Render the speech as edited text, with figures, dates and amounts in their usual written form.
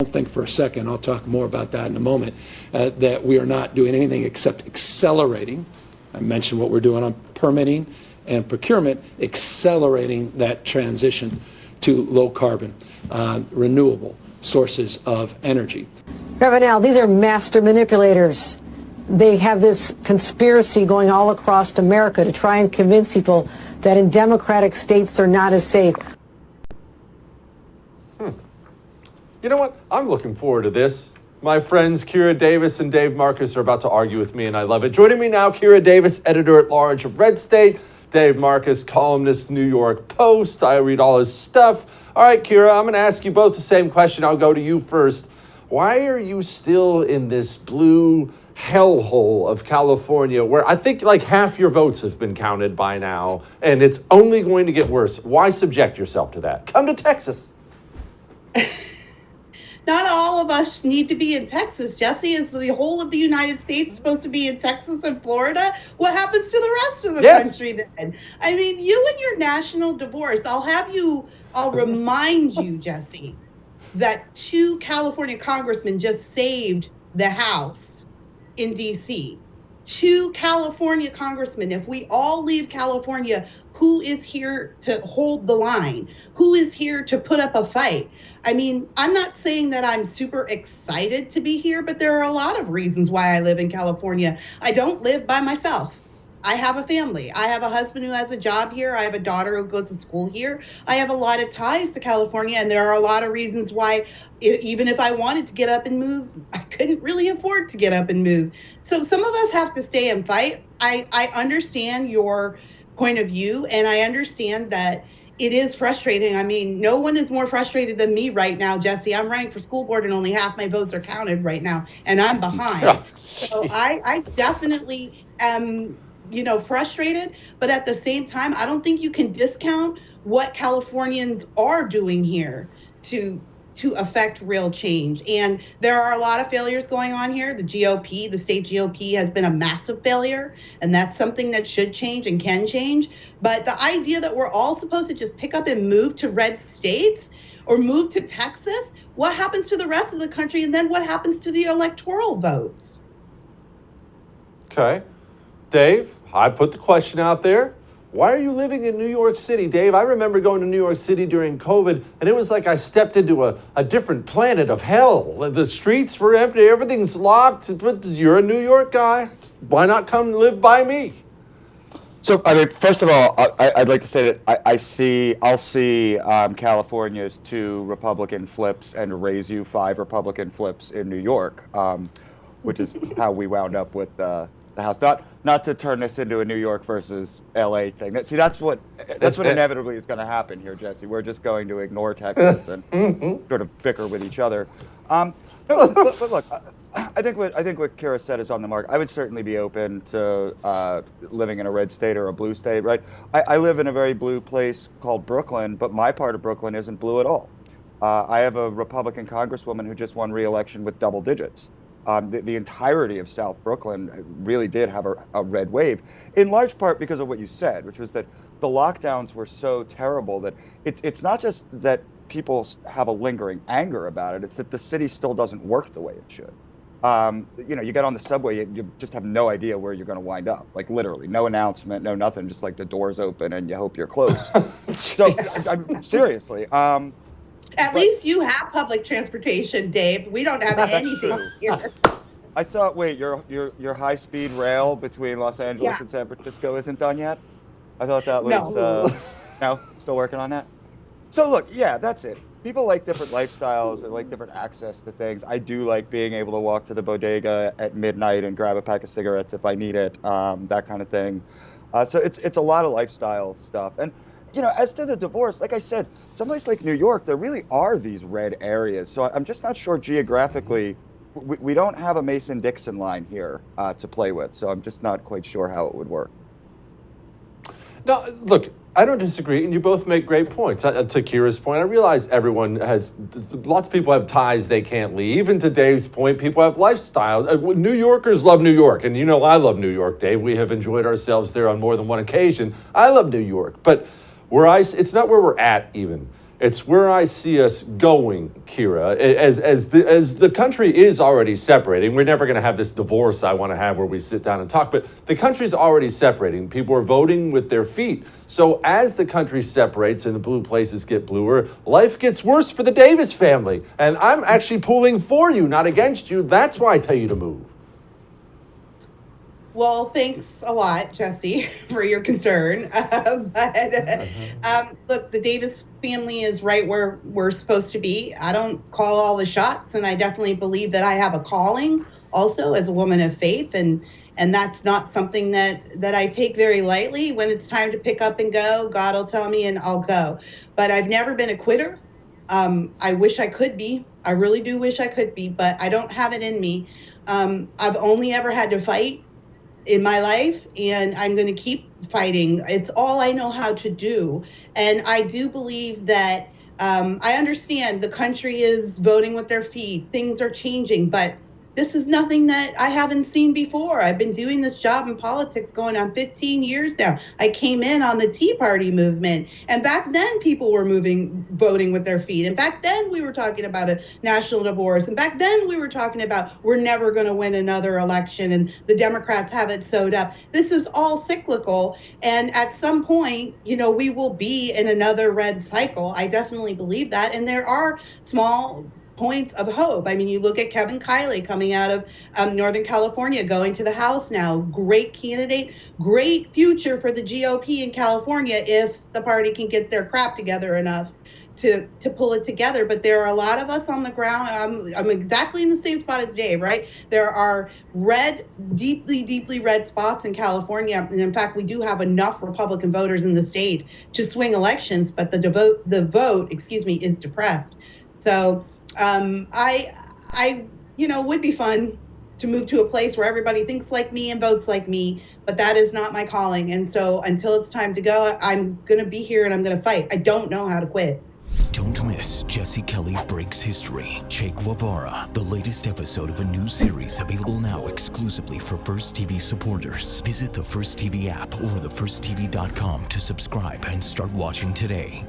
Don't think for a second, I'll talk more about that in a moment, that we are not doing anything except accelerating. I mentioned what we're doing on permitting and procurement, accelerating that transition to low carbon, renewable sources of energy. Now, these are master manipulators. They have this conspiracy going all across America to try and convince people that in democratic states they're not as safe. You know what? I'm looking forward to this. My friends Kira Davis and Dave Marcus are about to argue with me, and I love it. Joining me now, Kira Davis, editor-at-large of Red State. Dave Marcus, columnist, New York Post. I read all his stuff. All right, Kira, I'm going to ask you both the same question. I'll go to you first. Why are you still in this blue hellhole of California where I think like half your votes have been counted by now, and it's only going to get worse? Why subject yourself to that? Come to Texas. Not all of us need to be in Texas, Jesse. Is the whole of the United States supposed to be in Texas and Florida? What happens to the rest of the country then? I mean, you and your national divorce, I'll remind you, Jesse, that 2 California congressmen just saved the House in D.C. 2 California congressmen. If we all leave California, who is here to hold the line? Who is here to put up a fight? I mean, I'm not saying that I'm super excited to be here, but there are a lot of reasons why I live in California. I don't live by myself. I have a family. I have a husband who has a job here. I have a daughter who goes to school here. I have a lot of ties to California, and there are a lot of reasons why, even if I wanted to get up and move, I couldn't really afford to get up and move. So some of us have to stay and fight. I understand your point of view, and I understand that it is frustrating. I mean, no one is more frustrated than me right now, Jesse. I'm running for school board and only half my votes are counted right now, and I'm behind. So I definitely am, frustrated. But at the same time, I don't think you can discount what Californians are doing here to affect real change. And there are a lot of failures going on here. The GOP, the state GOP, has been a massive failure, and that's something that should change and can change. But the idea that we're all supposed to just pick up and move to red states or move to Texas, what happens to the rest of the country? And then what happens to the electoral votes? Okay. Dave, I put the question out there. Why are you living in New York City, Dave? I remember going to New York City during COVID, and it was like I stepped into a different planet of hell. The streets were empty, everything's locked, but you're a New York guy. Why not come live by me? So, I mean, first of all, I'd like to say that I'll see California's 2 Republican flips and raise you 5 Republican flips in New York, which is how we wound up with the House. Not to turn this into a New York versus LA thing. That's what inevitably is going to happen here, Jesse. We're just going to ignore Texas and sort of bicker with each other. No, but look, I think what Kira said is on the mark. I would certainly be open to living in a red state or a blue state, right? I live in a very blue place called Brooklyn, but my part of Brooklyn isn't blue at all. I have a Republican congresswoman who just won re-election with double digits. The entirety of South Brooklyn really did have a red wave, in large part because of what you said, which was that the lockdowns were so terrible that it's not just that people have a lingering anger about it, it's that the city still doesn't work the way it should. You get on the subway, you just have no idea where you're going to wind up, like literally, no announcement, no nothing, just like the doors open and you hope you're close. So, seriously. At least you have public transportation, Dave. We don't have anything here. I thought, wait, your high-speed rail between Los Angeles and San Francisco isn't done yet? I thought that was, no, still working on that? So look, yeah, that's it. People like different lifestyles, they like different access to things. I do like being able to walk to the bodega at midnight and grab a pack of cigarettes if I need it, that kind of thing. So it's a lot of lifestyle stuff. And as to the divorce, like I said, someplace like New York, there really are these red areas. So I'm just not sure geographically, we don't have a Mason-Dixon line here to play with. So I'm just not quite sure how it would work. No, look, I don't disagree, and you both make great points. To Kira's point, I realize lots of people have ties they can't leave, and to Dave's point, people have lifestyles. New Yorkers love New York, and I love New York, Dave. We have enjoyed ourselves there on more than one occasion. I love New York, but it's not where we're at even. It's where I see us going, Kira. As the country is already separating, we're never going to have this divorce I want to have where we sit down and talk, but the country's already separating. People are voting with their feet. So as the country separates and the blue places get bluer, life gets worse for the Davis family. And I'm actually pulling for you, not against you. That's why I tell you to move. Well, thanks a lot, Jesse, for your concern. Look, the Davis family is right where we're supposed to be. I don't call all the shots, and I definitely believe that I have a calling also as a woman of faith, and that's not something that I take very lightly. When it's time to pick up and go, God will tell me and I'll go. But I've never been a quitter. I wish I could be. I really do wish I could be, but I don't have it in me. I've only ever had to fight in my life, and I'm going to keep fighting. It's all I know how to do. And I do believe that I understand the country is voting with their feet. Things are changing, but this is nothing that I haven't seen before. I've been doing this job in politics going on 15 years now. I came in on the Tea Party movement, and back then people were voting with their feet. And back then we were talking about a national divorce. And back then we were talking about we're never going to win another election and the Democrats have it sewed up. This is all cyclical. And at some point, we will be in another red cycle. I definitely believe that. And there are small points of hope. I mean, you look at Kevin Kiley coming out of Northern California, going to the House now. Great candidate, great future for the GOP in California if the party can get their crap together enough to pull it together. But there are a lot of us on the ground. I'm exactly in the same spot as Dave, right? There are deeply red spots in California. And in fact, we do have enough Republican voters in the state to swing elections, but the vote is depressed. So I would be fun to move to a place where everybody thinks like me and votes like me, but that is not my calling. And so until it's time to go, I'm going to be here and I'm going to fight. I don't know how to quit. Don't miss Jesse Kelly Breaks History, Che Guevara, the latest episode of a new series available now exclusively for First TV supporters. Visit the First TV app or thefirsttv.com to subscribe and start watching today.